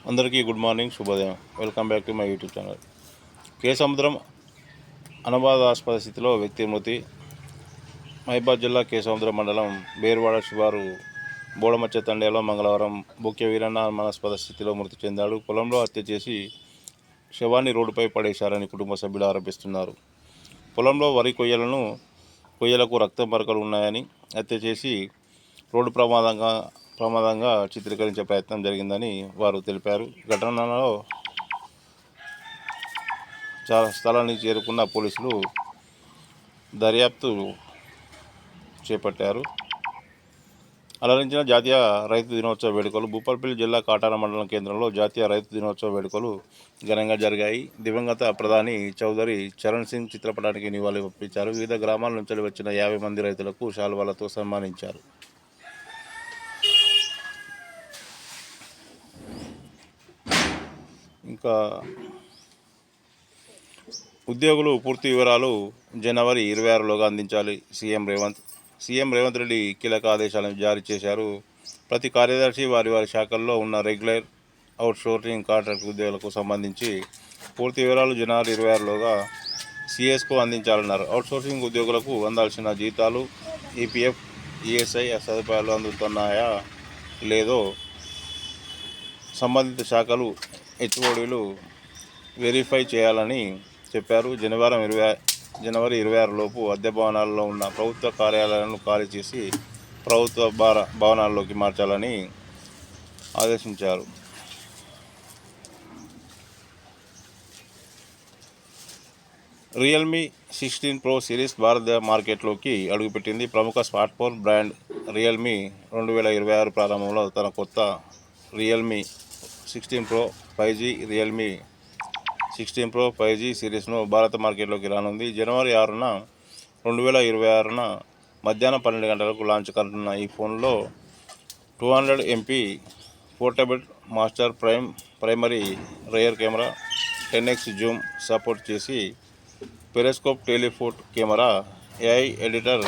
అందరికీ good morning, శుభోదయం. Welcome back to my YouTube channel. Kesamudram అనుమానాస్పద స్థితిలో వ్యక్తి మృతి. మహబూబాబాద్ జిల్లా కేసముద్రం మండలం బేర్వాడ శివారు బోడమచ్చ తండేలో మంగళవారం బొక్కె వీరన్న అనుమానాస్పద స్థితిలో మృతి చెందాడు. పొలంలో హత్య చేసి శవాన్ని రోడ్డుపై పడేశారని కుటుంబ సభ్యులు ఆరోపిస్తున్నారు. పొలంలో వరి కొయ్యలకు రక్తం మరకలు ఉన్నాయని, హత్య చేసి రోడ్డు ప్రమాదంగా చిత్రీకరించే ప్రయత్నం జరిగిందని వారు తెలిపారు. ఘటనలో స్థలానికి చేరుకున్న పోలీసులు దర్యాప్తు చేపట్టారు. అలరించిన జాతీయ రైతు దినోత్సవ వేడుకలు. భూపాలపల్లి జిల్లా కాటాన మండలం కేంద్రంలో జాతీయ రైతు దినోత్సవ వేడుకలు ఘనంగా జరిగాయి. దివంగత ప్రధాని చౌదరి చరణ్ సింగ్ చిత్రపటానికి నివాళులు అర్పించారు. వివిధ గ్రామాల నుంచి వచ్చిన 50 మంది రైతులకు శాలువాలతో సన్మానించారు. ఇంకా ఉద్యోగులు పూర్తి వివరాలు జనవరి 26లోగా అందించాలి. సీఎం రేవంత్ రెడ్డి కీలక ఆదేశాలను జారీ చేశారు. ప్రతి కార్యదర్శి వారి శాఖల్లో ఉన్న రెగ్యులర్, అవుట్సోర్సింగ్, కాంట్రాక్ట్ ఉద్యోగులకు సంబంధించి పూర్తి వివరాలు జనవరి 26లోగా సిఎస్కు అందించాలన్నారు. అవుట్సోర్సింగ్ ఉద్యోగులకు అందాల్సిన జీతాలు, ఈపీఎఫ్, ఈఎస్ఐ సదుపాయాలు అందుతున్నాయా లేదో సంబంధిత శాఖలు హెచ్ఓడీలు వెరిఫై చేయాలని చెప్పారు. జనవరి 26లోపు అద్దె భవనాల్లో ఉన్న ప్రభుత్వ కార్యాలయాలను ఖాళీ చేసి ప్రభుత్వ భవనాల్లోకి మార్చాలని ఆదేశించారు. రియల్మీ 16 Pro సిరీస్ భారత మార్కెట్లోకి అడుగుపెట్టింది. ప్రముఖ స్మార్ట్ఫోన్ బ్రాండ్ రియల్మీ 2026 ప్రారంభంలో తన కొత్త Realme 16 Pro 5G, Realme 16 Pro 5G సిరీస్ను భారత మార్కెట్లోకి రానుంది. జనవరి 6న 2026న మధ్యాహ్నం 12 గంటలకు లాంచ్ కానున్న ఈ ఫోన్లో 200 MP portable master primary rear camera, 10x zoom support చేసి periscope telephoto camera, AI editor,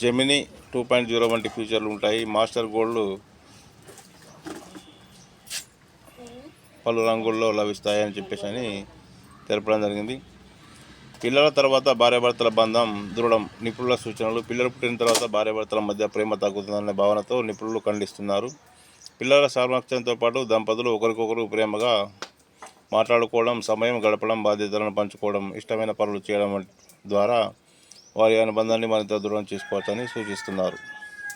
Gemini 2.0 వంటి ఫీచర్లు ఉంటాయి. మాస్టర్ గోల్డ్ పలు రంగుల్లో లభిస్తాయని చెప్పేసి తెలపడం జరిగింది. పిల్లల తర్వాత భార్యాభర్తల బంధం దృఢం. నిపుణుల సూచనలు. పిల్లలు పుట్టిన తర్వాత భార్యాభర్తల మధ్య ప్రేమ తగ్గుతుందనే భావనతో నిపుణులు ఖండిస్తున్నారు. పిల్లల సంరక్షణతో పాటు దంపతులు ఒకరికొకరు ప్రేమగా మాట్లాడుకోవడం, సమయం గడపడం, బాధ్యతలను పంచుకోవడం, ఇష్టమైన పనులు చేయడం ద్వారా వారి అనుబంధాన్ని మరింత దృఢం చేసుకోవచ్చని సూచిస్తున్నారు.